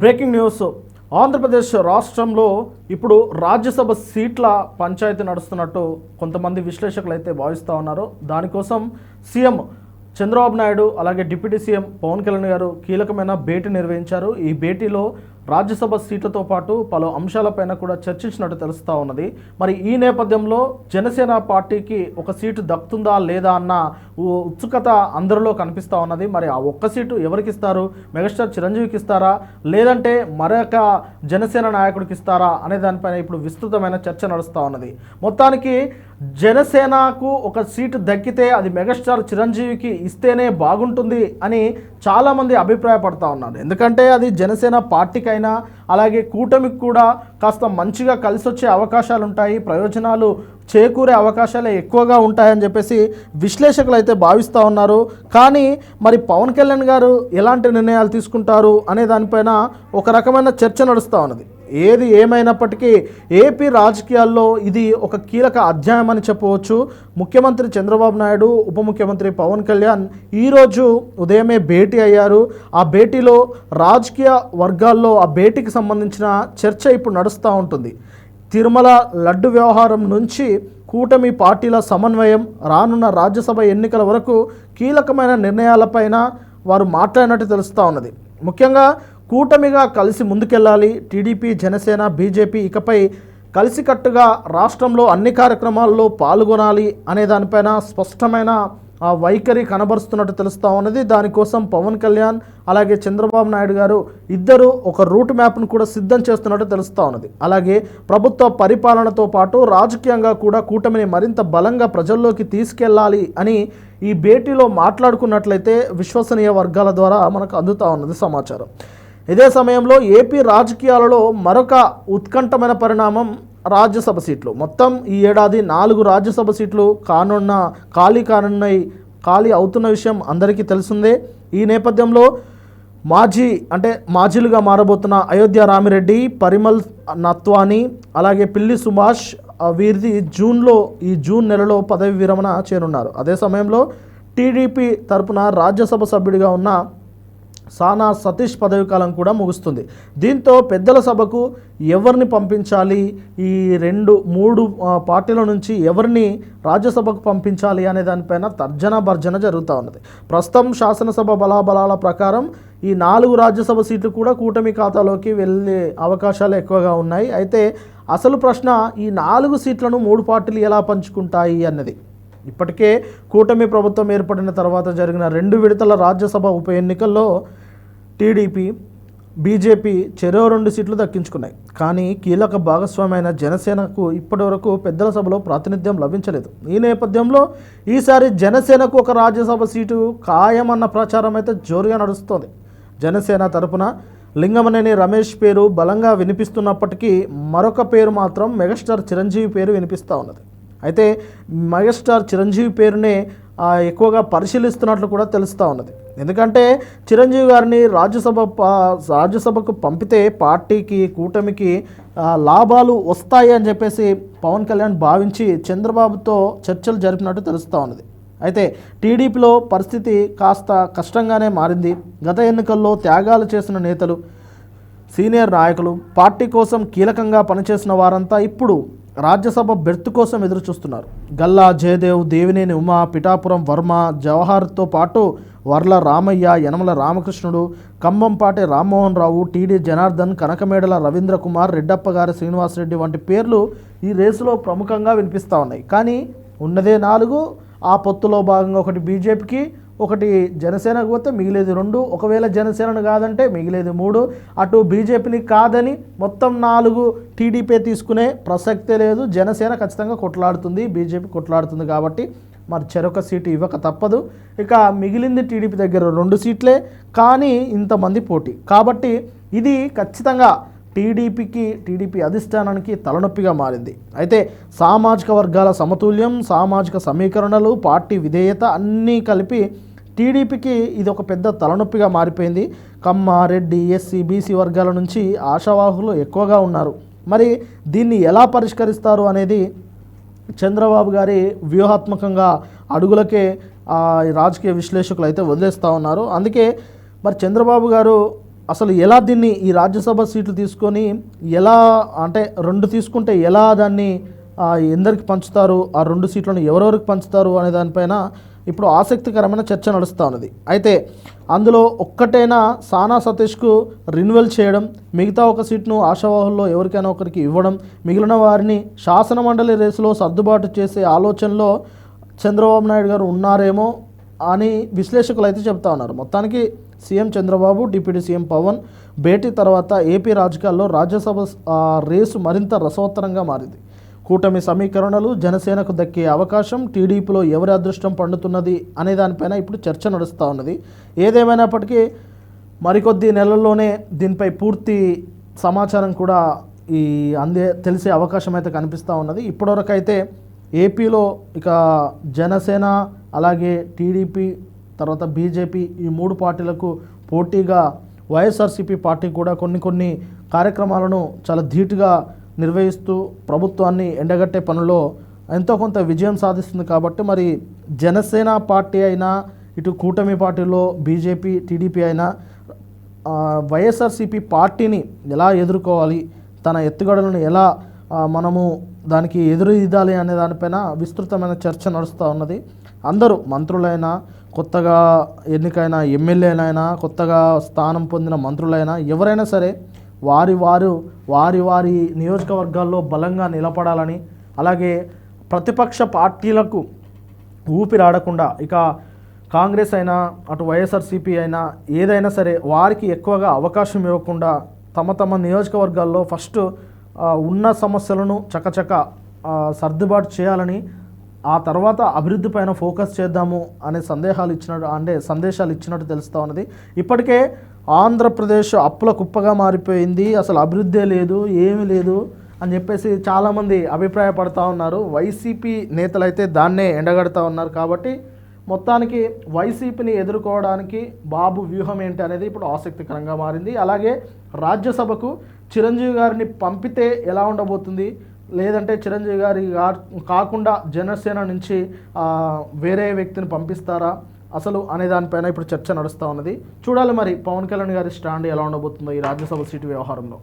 Breaking news. Andhra Pradesh రాష్ట్రంలో ఇప్పుడు రాజ్యసభ సీట్ల పంచాయతీ నడుస్తున్నట్టు కొంతమంది విశ్లేషకులు అయితే భావిస్తూ ఉన్నారు. దానికోసం సీఎం చంద్రబాబు నాయుడు అలాగే డిప్యూటీ సీఎం పవన్ కళ్యాణ్ గారు కీలకమైన భేటీ నిర్వహించారు. ఈ భేటీలో రాజ్యసభ సీట్లతో పాటు పలు అంశాలపైన కూడా చర్చించినట్టు తెలుస్తూ ఉన్నది. మరి ఈ నేపథ్యంలో జనసేన పార్టీకి ఒక సీటు దక్కుతుందా లేదా అన్న ఉత్సుకత అందరిలో కనిపిస్తూ ఉన్నది. మరి ఆ ఒక్క సీటు ఎవరికి ఇస్తారు? మెగాస్టార్ చిరంజీవికి ఇస్తారా, లేదంటే మరొక జనసేన నాయకుడికి ఇస్తారా అనే దానిపైన ఇప్పుడు విస్తృతమైన చర్చ నడుస్తూ ఉన్నది. మొత్తానికి జనసేనకు ఒక సీటు దక్కితే అది మెగాస్టార్ చిరంజీవికి ఇస్తేనే బాగుంటుంది అని చాలామంది అభిప్రాయపడతా ఉన్నారు. ఎందుకంటే అది జనసేన పార్టీకైనా అలాగే కూటమికి కూడా కాస్త మంచిగా కలిసి వచ్చే అవకాశాలు ఉంటాయి, ప్రయోజనాలు చేకూరే అవకాశాలే ఎక్కువగా ఉంటాయని చెప్పేసి విశ్లేషకులు అయితే భావిస్తూ ఉన్నారు. కానీ మరి పవన్ కళ్యాణ్ గారు ఎలాంటి నిర్ణయాలు తీసుకుంటారు అనే దానిపైన ఒక రకమైన చర్చ నడుస్తూ ఉన్నది. ఏది ఏమైనప్పటికీ ఏపీ రాజకీయాల్లో ఇది ఒక కీలక అధ్యాయం అని చెప్పవచ్చు. ముఖ్యమంత్రి చంద్రబాబు నాయుడు, ఉప ముఖ్యమంత్రి పవన్ కళ్యాణ్ ఈరోజు ఉదయమే భేటీ అయ్యారు. ఆ భేటీలో రాజకీయ వర్గాల్లో ఆ భేటీకి సంబంధించిన చర్చ ఇప్పుడు నడుస్తూ ఉంటుంది. తిరుమల లడ్డు వ్యవహారం నుంచి కూటమి పార్టీల సమన్వయం, రానున్న రాజ్యసభ ఎన్నికల వరకు కీలకమైన నిర్ణయాలపైన వారు మాట్లాడినట్టు తెలుస్తూ ఉన్నది. ముఖ్యంగా కూటమిగా కలిసి ముందుకెళ్ళాలి, టీడీపీ, జనసేన, బీజేపీ ఇకపై కలిసికట్టుగా రాష్ట్రంలో అన్ని కార్యక్రమాల్లో పాల్గొనాలి అనే దానిపైన స్పష్టమైన వైఖరి కనబరుస్తున్నట్టు తెలుస్తూ ఉన్నది. దానికోసం పవన్ కళ్యాణ్ అలాగే చంద్రబాబు నాయుడు గారు ఇద్దరు ఒక రూట్ మ్యాప్ను కూడా సిద్ధం చేస్తున్నట్టు తెలుస్తూ ఉన్నది. అలాగే ప్రభుత్వ పరిపాలనతో పాటు రాజకీయంగా కూడా కూటమిని మరింత బలంగా ప్రజల్లోకి తీసుకెళ్లాలి అని ఈ భేటీలో మాట్లాడుకున్నట్లయితే విశ్వసనీయ వర్గాల ద్వారా మనకు అందుతూ ఉన్నది సమాచారం. ఇదే సమయంలో ఏపీ రాజకీయాలలో మరొక ఉత్కంఠమైన పరిణామం రాజ్యసభ సీట్లు. మొత్తం ఈ ఏడాది 4 రాజ్యసభ సీట్లు ఖాళీ అవుతున్న విషయం అందరికీ తెలిసిందే. ఈ నేపథ్యంలో మాజీలుగా మారబోతున్న అయోధ్య రామిరెడ్డి, పరిమల్ నత్వాని అలాగే పిల్లి సుభాష్ వీరిది జూన్ నెలలో పదవి విరమణ చేరున్నారు. అదే సమయంలో టీడీపీ తరపున రాజ్యసభ సభ్యుడిగా ఉన్న సానా సతీష్ పదవి కాలం కూడా ముగుస్తుంది. దీంతో పెద్దల సభకు ఎవరిని పంపించాలి, ఈ 2-3 పార్టీల నుంచి ఎవరిని రాజ్యసభకు పంపించాలి అనే దానిపైన తర్జన భర్జన జరుగుతూ ఉన్నది. ప్రస్తుతం శాసనసభ బలాబలాల ప్రకారం ఈ 4 రాజ్యసభ సీట్లు కూడా కూటమి ఖాతాలోకి వెళ్ళే అవకాశాలు ఎక్కువగా ఉన్నాయి. అయితే అసలు ప్రశ్న ఈ 4 సీట్లను 3 పార్టీలు ఎలా పంచుకుంటాయి అన్నది. ఇప్పటికే కూటమి ప్రభుత్వం ఏర్పడిన తర్వాత జరిగిన 2 విడతల రాజ్యసభ ఉప ఎన్నికల్లో టీడీపీ, బీజేపీ చెరో 2 సీట్లు దక్కించుకున్నాయి. కానీ కీలక భాగస్వామైన జనసేనకు ఇప్పటివరకు పెద్దల సభలో ప్రాతినిధ్యం లభించలేదు. ఈ నేపథ్యంలో ఈసారి జనసేనకు ఒక రాజ్యసభ సీటు ఖాయమన్న ప్రచారం అయితే జోరుగా నడుస్తోంది. జనసేన తరపున లింగమనేని రమేష్ పేరు బలంగా వినిపిస్తున్నప్పటికీ మరొక పేరు మాత్రం మెగాస్టార్ చిరంజీవి పేరు వినిపిస్తూ ఉన్నది. అయితే మెగాస్టార్ చిరంజీవి పేరునే ఎక్కువగా పరిశీలిస్తున్నట్లు కూడా తెలుస్తూ ఉన్నది. ఎందుకంటే చిరంజీవి గారిని రాజ్యసభకు పంపితే పార్టీకి, కూటమికి లాభాలు వస్తాయి అని చెప్పేసి పవన్ కళ్యాణ్ భావించి చంద్రబాబుతో చర్చలు జరిపినట్టు తెలుస్తూ ఉన్నది. అయితే టీడీపీలో పరిస్థితి కాస్త కష్టంగానే మారింది. గత ఎన్నికల్లో త్యాగాలు చేసిన నేతలు, సీనియర్ నాయకులు, పార్టీ కోసం కీలకంగా పనిచేసిన వారంతా ఇప్పుడు రాజ్యసభ బెర్త్ కోసం ఎదురు చూస్తున్నారు. గల్లా జయదేవ్, దేవినేని ఉమా, పిఠాపురం వర్మ, జవహర్తో పాటు వర్ల రామయ్య, యనమల రామకృష్ణుడు, కంబంపాటి రామ్మోహన్ రావు, టీడీ జనార్దన్, కనకమేడల రవీంద్ర కుమార్, రెడ్డప్పగారి శ్రీనివాసరెడ్డి వంటి పేర్లు ఈ రేసులో ప్రముఖంగా వినిపిస్తూ ఉన్నాయి. కానీ ఉన్నదే 4. ఆ పొత్తులో భాగంగా ఒకటి బీజేపీకి, ఒకటి జనసేనకు పోతే మిగిలేది 2. ఒకవేళ జనసేనను కాదంటే మిగిలేది 3. అటు బీజేపీని కాదని మొత్తం 4 టీడీపీ తీసుకునే ప్రసక్తే లేదు. జనసేన ఖచ్చితంగా కొట్లాడుతుంది, బీజేపీ కొట్లాడుతుంది. కాబట్టి మరి చెరొక సీటు ఇవ్వక తప్పదు. ఇక మిగిలింది టీడీపీ దగ్గర 2 సీట్లే, కానీ ఇంతమంది పోటీ. కాబట్టి ఇది ఖచ్చితంగా టీడీపీ అధిష్టానానికి తలనొప్పిగా మారింది. అయితే సామాజిక వర్గాల సమతుల్యం, సామాజిక సమీకరణలు, పార్టీ విధేయత అన్నీ కలిపి టీడీపీకి ఇది ఒక పెద్ద తలనొప్పిగా మారిపోయింది. కమ్మ, రెడ్డి, ఎస్సీ, బీసీ వర్గాల నుంచి ఆశావాహులు ఎక్కువగా ఉన్నారు. మరి దీన్ని ఎలా పరిష్కరిస్తారు అనేది చంద్రబాబు గారి వ్యూహాత్మకంగా అడుగులకే రాజకీయ విశ్లేషకులు అయితే వదిలేస్తూ ఉన్నారు. అందుకే మరి చంద్రబాబు గారు అసలు ఎలా దీన్ని ఈ రాజ్యసభ సీట్లు తీసుకొని ఎలా అంటే 2 తీసుకుంటే ఎలా దాన్ని ఎందరికి పంచుతారు, ఆ 2 సీట్లను ఎవరెవరికి పంచుతారు అనే దానిపైన ఇప్పుడు ఆసక్తికరమైన చర్చ నడుస్తూ ఉన్నది. అయితే అందులో ఒక్కటైనా సానా సతీష్కు రిన్యువల్ చేయడం, మిగతా ఒక సీట్ను ఆశావాహుల్లో ఎవరికైనా ఒకరికి ఇవ్వడం, మిగిలిన వారిని శాసనమండలి రేసులో సర్దుబాటు చేసే ఆలోచనలో చంద్రబాబు నాయుడు గారు ఉన్నారేమో అని విశ్లేషకులు అయితే చెప్తా ఉన్నారు. మొత్తానికి CM Chandrababu, deputy CM Pawan భేటీ తర్వాత ఏపీ రాజకీయాల్లో రాజ్యసభ రేసు మరింత రసవత్తరంగా మారింది. కూటమి సమీకరణలు, జనసేనకు దక్కే అవకాశం, టీడీపీలో ఎవరి అదృష్టం పండుతున్నది అనే దానిపైన ఇప్పుడు చర్చ నడుస్తూ ఉన్నది. ఏదేమైనప్పటికీ మరికొద్ది నెలల్లోనే దీనిపై పూర్తి సమాచారం కూడా తెలిసే అవకాశం అయితే కనిపిస్తూ ఉన్నది. ఇప్పటివరకు అయితే ఏపీలో ఇక జనసేన అలాగే టీడీపీ తర్వాత బీజేపీ ఈ 3 పార్టీలకు పోటీగా వైఎస్ఆర్సీపీ పార్టీ కూడా కొన్ని కార్యక్రమాలను చాలా ధీటుగా నిర్వహిస్తూ ప్రభుత్వాన్ని ఎండగట్టే పనిలో ఎంతో కొంత విజయం సాధిస్తుంది. కాబట్టి మరి జనసేన పార్టీ అయినా, ఇటు కూటమి పార్టీలో బీజేపీ టీడీపీ అయినా వైఎస్ఆర్సీపీ పార్టీని ఎలా ఎదుర్కోవాలి, తన ఎత్తుగడలను ఎలా మనము దానికి ఎదురుదిద్దాలి అనే దానిపైన విస్తృతమైన చర్చ నడుస్తూ ఉన్నది. అందరూ మంత్రులైనా, కొత్తగా ఎన్నికైన ఎమ్మెల్యేలైనా, కొత్తగా స్థానం పొందిన మంత్రులైనా ఎవరైనా సరే వారి నియోజకవర్గాల్లో బలంగా నిలబడాలని, అలాగే ప్రతిపక్ష పార్టీలకు ఊపిరాడకుండా ఇక కాంగ్రెస్ అయినా అటు వైఎస్ఆర్సీపీ అయినా ఏదైనా సరే వారికి ఎక్కువగా అవకాశం ఇవ్వకుండా తమ నియోజకవర్గాల్లో ఫస్ట్ ఉన్న సమస్యలను చకచక సర్దుబాటు చేయాలని, ఆ తర్వాత అభివృద్ధి పైన ఫోకస్ చేద్దాము అనే సందేశాలు ఇచ్చినట్టు తెలుస్తూ ఉన్నది. ఇప్పటికే ఆంధ్రప్రదేశ్ అప్పుల కుప్పగా మారిపోయింది, అసలు అభివృద్ధే లేదు, ఏమీ లేదు అని చెప్పేసి చాలామంది అభిప్రాయపడుతూ ఉన్నారు. వైసీపీ నేతలు అయితే దాన్నే ఎండగడుతూ ఉన్నారు. కాబట్టి మొత్తానికి వైసీపీని ఎదుర్కోవడానికి బాబు వ్యూహం ఏంటి అనేది ఇప్పుడు ఆసక్తికరంగా మారింది. అలాగే రాజ్యసభకు చిరంజీవి గారిని పంపితే ఎలా ఉండబోతుంది, లేదంటే చిరంజీవి గారి కాకుండా జనసేన నుంచి వేరే వ్యక్తిని పంపిస్తారా అసలు అనే దానిపైన ఇప్పుడు చర్చ నడుస్తూ ఉన్నది. చూడాలి మరి పవన్ కళ్యాణ్ గారి స్టాండ్ ఎలా ఉండబోతుందో ఈ రాజ్యసభ సీటు వ్యవహారంలో.